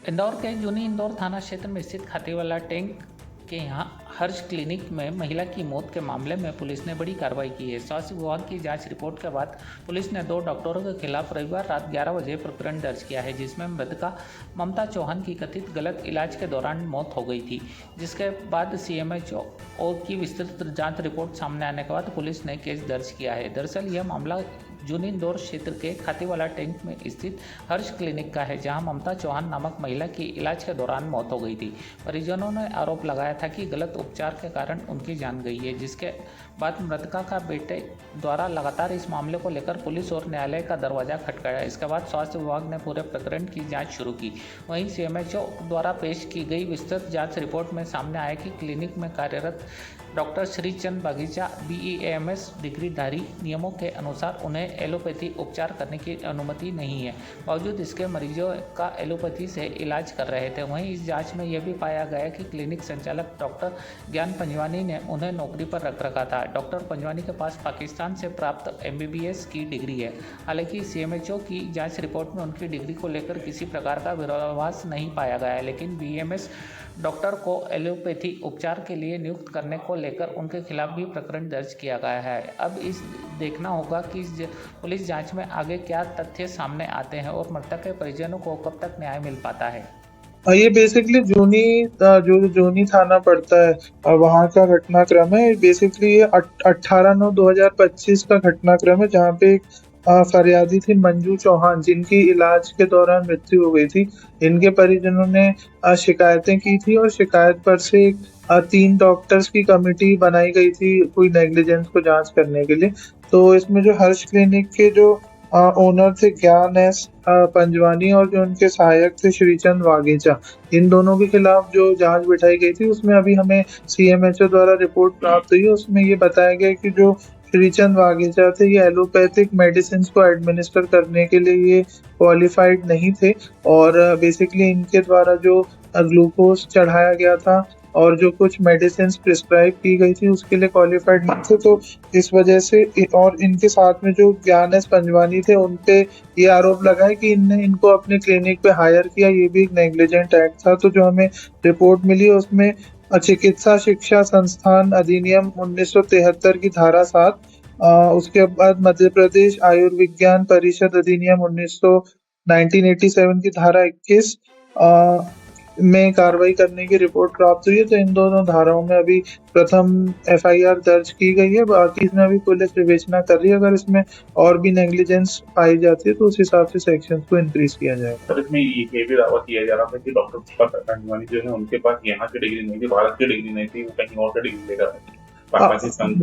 इंदौर के जूनी इंदौर थाना क्षेत्र में स्थित खातीवाला टैंक के यहाँ हर्ष क्लिनिक में महिला की मौत के मामले में पुलिस ने बड़ी कार्रवाई की है। स्वास्थ्य विभाग की जांच रिपोर्ट के बाद पुलिस ने 2 डॉक्टरों के खिलाफ रविवार रात 11 बजे प्रकरण दर्ज किया है, जिसमें मृतका ममता चौहान की कथित गलत इलाज के दौरान मौत हो गई थी। जिसके बाद सीएमएचओ की विस्तृत जाँच रिपोर्ट सामने आने के बाद पुलिस ने केस दर्ज किया है। दरअसल यह मामला जूनी इंदौर क्षेत्र के खातीवाला टैंक में स्थित हर्ष क्लिनिक का है, जहां ममता चौहान नामक महिला की इलाज के दौरान मौत हो गई थी। परिजनों ने आरोप लगाया था कि गलत उपचार के कारण उनकी जान गई है, जिसके बाद मृतका का बेटे द्वारा लगातार इस मामले को लेकर पुलिस और न्यायालय का दरवाजा खटखटाया। इसके बाद स्वास्थ्य विभाग ने पूरे प्रकरण की जाँच शुरू की। वहीं सीएमएचओ द्वारा पेश की गई विस्तृत जाँच रिपोर्ट में सामने आया कि क्लिनिक में कार्यरत डॉक्टर श्रीचंद बागीचा BEMS डिग्रीधारी नियमों के अनुसार उन्हें एलोपैथी उपचार करने की अनुमति नहीं है। बावजूद इसके मरीजों का एलोपैथी से इलाज कर रहे थे। वहीं इस जांच में यह भी पाया गया कि क्लिनिक संचालक डॉक्टर ज्ञान पंजवानी ने उन्हें नौकरी पर रख रखा था। डॉक्टर पंजवानी के पास पाकिस्तान से प्राप्त MBBS की डिग्री है। हालांकि CMHO की जाँच रिपोर्ट में उनकी डिग्री को लेकर किसी प्रकार का विरोधाभास नहीं पाया गया है, लेकिन BEMS डॉक्टर को एलोपैथी उपचार के लिए नियुक्त करने को लेकर उनके खिलाफ भी प्रकरण दर्ज किया गया है। अब इस देखना होगा कि पुलिस जांच में आगे क्या तथ्य सामने आते हैं और मृतक के परिजनों को कब तक न्याय मिल पाता है। ये बेसिकली जूनी थाना पड़ता है और वहाँ का घटनाक्रम है। बेसिकली ये 18/9/2025 का घटनाक्रम है, जहाँ पे फरियादी थी मंजू चौहान, जिनकी इलाज के दौरान मृत्यु हो गई थी। इनके परिजनों ने शिकायतें की थी और शिकायत पर से 3 डॉक्टर्स की कमेटी बनाई गई थी कोई नेग्लिजेंस को जांच करने के लिए। तो इसमें जो हर्ष क्लिनिक के जो ओनर थे ज्ञान एस पंजवानी और जो उनके सहायक थे श्रीचंद वागेचा, इन दोनों के खिलाफ जो जांच बिठाई गई थी, उसमें अभी हमें CMHO द्वारा रिपोर्ट प्राप्त हुई है। उसमें ये बताया गया कि जो श्रीचंद वागेचा थे, ये एलोपैथिक मेडिसिन को एडमिनिस्टर करने के लिए ये क्वालिफाइड नहीं थे और बेसिकली इनके द्वारा जो ग्लूकोज चढ़ाया गया था और जो कुछ मेडिसिन प्रिस्क्राइब की गई थी उसके लिए क्वालिफाइड नहीं थे। तो इस वजह से और इनके साथ में जो ज्ञान एस पंजवानी थे, उन पे ये आरोप लगा है कि इनने इनको अपने क्लिनिक पे हायर किया। ये भी एक नेग्लिजेंट एक्ट था। तो जो हमें रिपोर्ट मिली उसमें चिकित्सा शिक्षा संस्थान अधिनियम 1973 की धारा 7, उसके बाद मध्य प्रदेश आयुर्विज्ञान परिषद अधिनियम 1987 की धारा 21 में कार्रवाई करने की रिपोर्ट प्राप्त हुई है। तो इन दोनों धाराओं में अभी प्रथम FIR दर्ज की गई है। बाकी इसमें अभी पुलिस विवेचना कर रही है। अगर इसमें और भी नेग्लिजेंस पाई जाती है तो उस हिसाब से सेक्शंस को इंक्रीज किया जाएगा। सर, इसमें ये भी दावा किया जा रहा था कि डॉक्टर पंजवानी जो है उनके पास यहाँ की डिग्री नहीं थी, भारत की डिग्री नहीं थी, वो कहीं और की डिग्री लेकर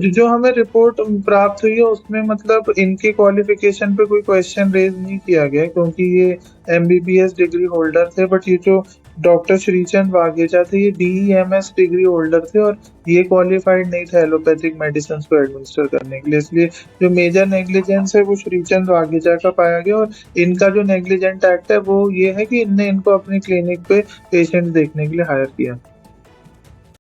जो हमें रिपोर्ट प्राप्त हुई है उसमें मतलब इनके क्वालिफिकेशन पे कोई क्वेश्चन रेज नहीं किया गया, क्योंकि ये MBBS डिग्री होल्डर थे। बट ये जो डॉक्टर श्रीचंद वागेचा थे, ये DEMS डिग्री होल्डर थे और ये क्वालिफाइड नहीं थे एलोपैथिक मेडिसिन को एडमिनिस्टर करने के लिए। इसलिए जो मेजर नेग्लिजेंस है वो श्रीचंद वागेचा का पाया गया और इनका जो नेग्लिजेंट एक्ट है वो ये है कि इनने इनको अपनी क्लिनिक पे पेशेंट देखने के लिए हायर किया।